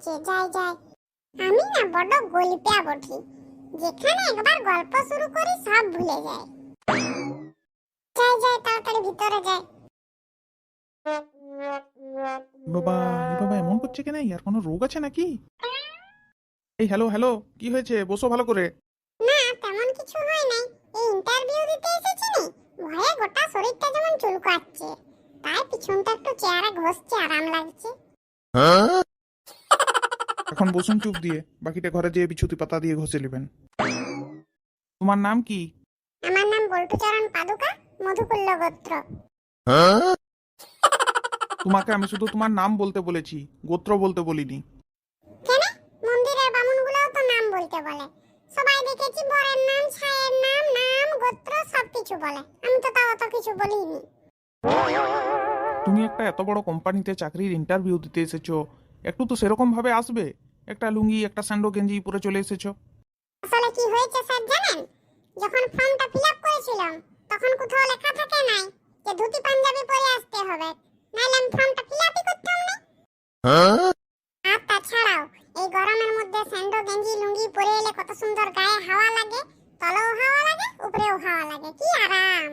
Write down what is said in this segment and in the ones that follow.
আসছে, যাই যাই। আমি না বড় গল্পিয়া বঠি, যেখানে একবার গল্প শুরু করি সব ভুলে যাই। যাই যাই, তাড়াতাড়ি ভিতরে যাই। বাবা এ বাবা এমন করছে কেন? আর কোনো রোগ আছে নাকি? এই হ্যালো হ্যালো, কি হয়েছে? বসো ভালো করে। না, তেমন কিছু হয় নাই। এই ইন্টারভিউ দিতে এসেছি নি, ভয়ে গোটা শরীরটা যেমন চুলকাচ্ছে, তাই পিছনটা একটু চেয়ারে ঘষছে, আরাম লাগছে। এখন বসুন চুপ দিয়ে, বাকিটা ঘরে যেয়ে বিছুতি পাতা দিয়ে ঘষে নেবেন। তোমার নাম কি? আমার নাম বল্টুচরণ পাদুকা, মধুকুল্ল গোত্র। তোমাকে আমি শুধু তোমার নাম বলতে বলেছি, গোত্র বলতে বলিনি। কেন? মন্দিরের বামুনগুলোও তো নাম বলতে বলে। সবাই দেখেছি বরের নাম, ছায়ের নাম, নাম গোত্র সবকিছু বলে। আমি তো তাও অত কিছু বলিনি। তুমি একটা এত বড় কোম্পানিতে চাকরির ইন্টারভিউ দিতে এসেছো, একটু তো সেরকম ভাবে আসবে। একটা লুঙ্গি একটা স্যান্ডো গেঞ্জি পরে চলে এসেছো। আসলে কি হয়েছে স্যার জানেন? যখন ফর্মটা ফিল আপ করেছিলাম তখন কোথাও লেখা থাকে নাই যে ধুতি পাঞ্জাবি পরে আসতে হবে, নাহলে আমি ফর্মটা ফিল আপই করতাম না। আর তাছাড়াও এই গরমের মধ্যে স্যান্ডো গেঞ্জি লুঙ্গি পরে এলে কত সুন্দর গায়ে হাওয়া লাগে, তলেও হাওয়া লাগে উপরেও হাওয়া লাগে, কি আরাম।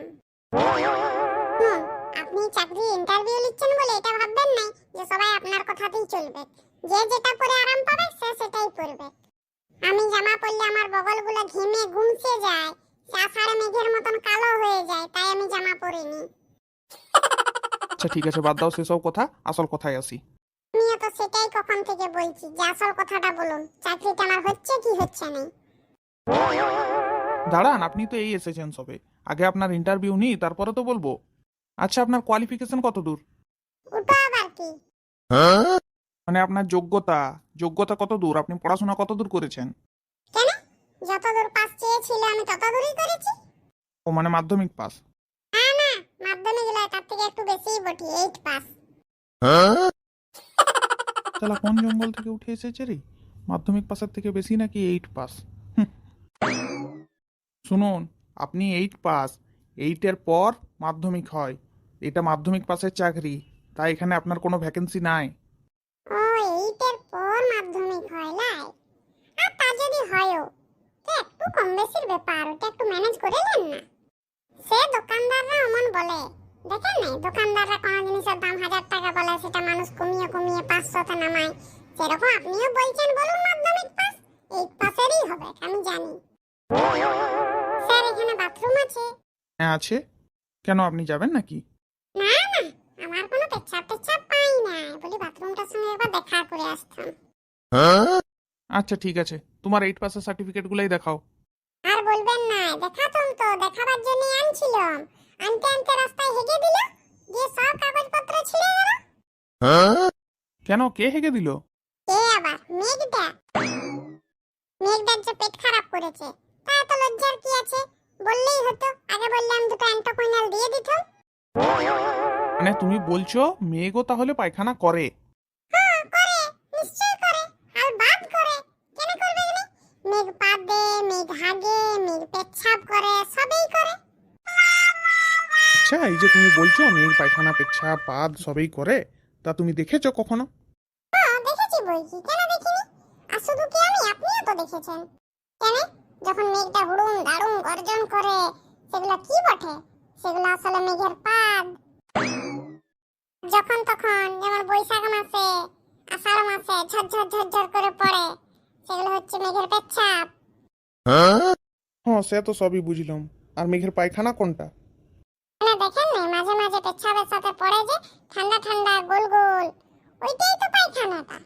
হুম, আপনি চাকরি ইন্টারভিউ নিচ্ছেন বলে এটা ভাববেন না যে সবাই আপনার কথাতেই চলবে। যে যেটা পরে আরাম পাবে সে সেটাই পরবে। আমি জামা পরলে আমার বগলগুলো ঘেমে গুমসে যায়, আষাঢ়ে মেঘের মতন কালো হয়ে যায়, তাই আমি জামা পরিনি। আচ্ছা ঠিক আছে, বাদ দাও সেসব কথা, আসল কথায় আসি। আমিও তো সেটাই কখন থেকে বলছি যে আসল কথাটা বলুন, চাকরিটা আমার হচ্ছে কি হচ্ছে না। দাঁড়ান, আপনি তো এই এসেছেন সবে, আগে আপনার ইন্টারভিউ নিই তারপরে তো বলবো। আচ্ছা আপনার কোয়ালিফিকেশন কত দূর? ওটা আবার কি? মানে আপনার যোগ্যতা, যোগ্যতা কত দূর? আপনি পড়াশোনা কত দূর করেছেন? কেন? যতদূর পাস চেয়েছিল আমি ততদূরই করেছি। ও মানে মাধ্যমিক পাস? না না, মাধ্যমিক নয়, তার থেকে একটু বেশিই বটি, 8 পাস। তাহলে কোন জঙ্গল থেকে উঠে এসেছে রে? মাধ্যমিক পাসের থেকে বেশি নাকি 8 পাস? শুনুন, আপনি 8 পাস, 8-এর পর মাধ্যমিক হয়। এটা মাধ্যমিক পাসের চাকরি, তাই এখানে আপনার কোনো ভ্যাকেন্সি নাই। ও, 8 এর পর মাধ্যমিক হয় লাই। আর তা যদি হয়ও তো একটু কম বেশির ব্যাপার, ওটা একটু ম্যানেজ করে নেন না। সে দোকানদাররা অমন বলে, দেখেন নাই দোকানদাররা কোনো জিনিসের দাম 1000 টাকা বলে, সেটা মানুষ কমিয়ে কমিয়ে 500-তে নামায়। সেরকম আপনিও বলছেন বলুন মাধ্যমিক পাস, 8 পাসেরই হবে, আমি জানি। স্যার এখানে বাথরুম আছে? হ্যাঁ আছে। কেন, আপনি যাবেন নাকি? না না, আমার কোনো পেচ্ছাপ টেচ্ছাপ পাই নাই, বলি বাথরুমটার সঙ্গে একবার দেখা করে আসতাম। আচ্ছা ঠিক আছে, তোমার 8 পাসের সার্টিফিকেটগুলোই দেখাও। আর বলবেন না, দেখাতাম তো, দেখাবার জন্য আনছিলাম। আনতে আনতে রাস্তায় হেগে দিল, দিয়ে সব কাগজপত্র ছিঁড়ে গেল। কেন, কে হেগে দিল? এ আবার মেঘটা। মেঘটার যে পেট খারাপ করেছে, তা এত লজ্জার কি আছে? বললেই হতো, আগে বললাম দুটো অ্যান্টোকুইনাল দিয়ে দিতাম। মানে তুমি বলছো মেয়েগো তাহলে পায়খানা করে? হ্যাঁ করে, নিশ্চয় করে, আর বাদ করে। কেন করবে না? মেঘ পাদে, মেঘ হাগে, মেঘ পেচ্ছাপ করে, সবই করে। আচ্ছা এই যে তুমি বলছো মেয়ের পায়খানা পেচ্ছাপ পাদ সবই করে, তা তুমি দেখেছো কখনো? হ্যাঁ দেখেছি বলছি, কেন দেখিনি? আর শুধু কি আমি, আপনিও তো দেখেছেন। কেন? যখন মেঘটা হুড়ুম দাড়ুম গর্জন করে, সেগুলো কি বটে? সেগুলো আসলে মেঘের পাদ। যখন তখন, যেমন বৈশাখ মাসে, আষাঢ় মাসে ঝরঝর ঝরঝর করে পড়ে, সেগুলো হচ্ছে মেঘের পেচ্ছাপ। হ্যাঁ সে তো সবই বুঝলাম, আর মেঘের পায়খানা কোনটা? মানে দেখেন না, মাঝে মাঝে পেচ্ছাপের সাথে পড়ে যে ঠান্ডা ঠান্ডা গোল গোল, ওইটাই তো পায়খানাটা।